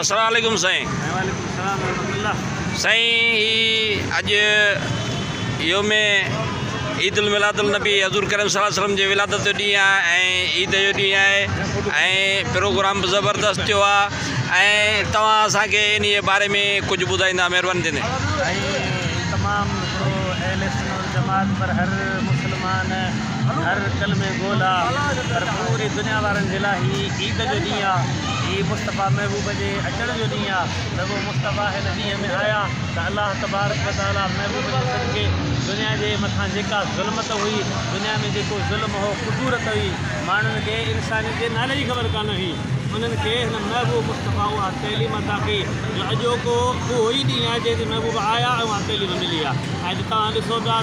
अस्सलाम वालेकुम साईं। वालेकुम सलाम रहमतुल्लाह। साईं ही अॼु योम ईद उल मिलादुल नबी हज़ूर करीम सल्लल्लाहु अलैहि वसल्लम जे विलादत जो ॾींहुं आहे ऐं ईद जो ॾींहुं आहे ऐं प्रोग्राम बि ज़बरदस्त थियो आहे ऐं तव्हां असांखे इन जे बारे में कुझु ॿुधाईंदा महिरबानी थींदे। तमाम अहले सुन्नत जमात पर हर मुसलमान हर कलमे गोला पर पूरी दुनिया वारनि जे लाइ ईद जो ॾींहुं आहे। हीअ मुस्तफ़ा महबूब जे अचण जो ॾींहुं आहे। त उहो मुस्तफ़ा हिन ॾींहं में आया त अलाह तबारक व तआला महबूब जे सदिक़े दुनिया जे मथां जेका ज़ुल्मत हुई, दुनिया में जेको ज़ुल्म हो, कुदूरत हुई, माण्हुनि खे इंसानियत जे नाले जी ख़बर कान हुई, उन्हनि खे हिन महबूब मुस्तफ़ा उहा तइलीम अता कई जो अॼोको उहो ई ॾींहुं आहे जंहिं ते महबूब आया ऐं उहा तइलीम मिली आहे। ऐं तव्हां ॾिसो पिया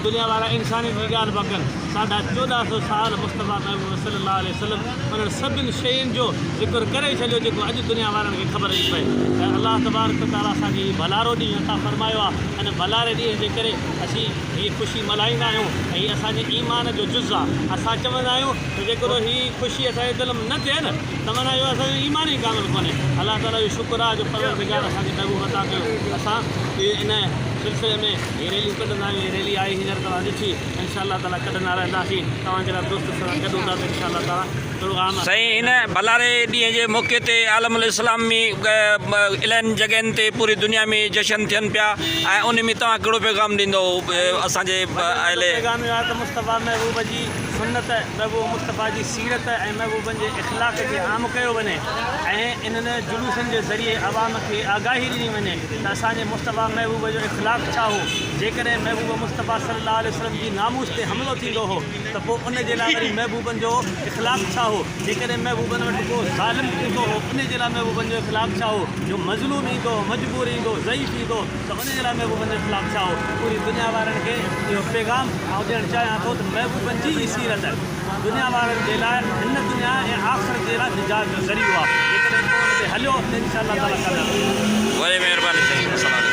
दुनिया वारा इंसानियत जी ॻाल्हि पिया कनि। 1450 साल मुस्तफ़ा महबूब सल्लल्लाहु अलैहि वसल्लम उन्हनि सभिनि शयुनि जो ज़िक्र करे छॾियो जेको अॼु दुनिया वारनि खे ख़बर ई पए। ऐं अलाह तबारक व तआला असांखे भलारो ॾींहुं अता फ़रमायो आहे। हिन भलारे ॾींहं जे करे असीं हीअ ख़ुशी मल्हाईंदा आहियूं ऐं हीअ असांजे ईमान जो जुज़ आहे। असां चवंदा आहियूं त जेकॾहिं हीअ ख़ुशी असांजे दिलि में न थिए न त माना इहो असांजो ईमान ई कामिल कोन्हे। अलाह ताला जो शुक्र आहे जो परवरदिगार असांखे महबूब अता कयो। असां इन सिलसिले में हीअ रैलियूं कढंदा आहियूं। हीअ रैली आई हींअर तव्हां ॾिठी, इंशाअल्लाह ताला कढंदा रहंदासीं। तव्हांजे लाइ दोस्त सां गॾु हूंदा त इंशाअल्लाह ताला थोरो आम साईं इन भलारे ॾींहं जे मौक़े ते आलमुल इस्लाम में इलाही जॻहियुनि ते पूरी दुनिया में जशन थियनि पिया ऐं उन में तव्हां कहिड़ो पैगाम ॾींदो असांजे अहले? पैगाम इहो आहे त मुस्तफ़ा महबूब जी सुन्नत, महबूब मुस्तफ़ा जी सीरत ऐं महबूबनि जे इख़लाक़ खे आम कयो वञे ऐं इन्हनि जुलूसनि जे ज़रिए आवाम खे आगाही ॾिनी वञे त असांजे मुस्तफ़ा महबूब जो इख़लाक़ छा हो। जेकॾहिं महबूब मुस्तफ़ा सल्लल्लाहु अलैहि वसल्लम जी नामूस ते हमिलो थींदो हो त पोइ उन जे लाइ वरी महबूबनि जो इख़लाक़ छा हो। जेकॾहिं महबूबनि वटि को ज़ालिम ईंदो हो उन जे लाइ महबूबनि जो इख़लाक़ छा हो। जो मज़लूम ईंदो, मजबूर ईंदो, ज़ईफ़ ईंदो त उन जे लाइ महबूबनि जो इख़लाक़ छा हो। पूरी दुनिया वारनि खे इहो पैगाम आउं ॾियणु चाहियां थो त महबूबनि जी ई सीरत दुनिया वारनि जे लाइ हिन दुनिया ऐं आख़िरत जे लाइ निजात जो ज़रियो आहे। जेकॾहिं को उन ते हलियो त इंशाअल्लाह ताला कंदा। वरी महिरबानी साईं।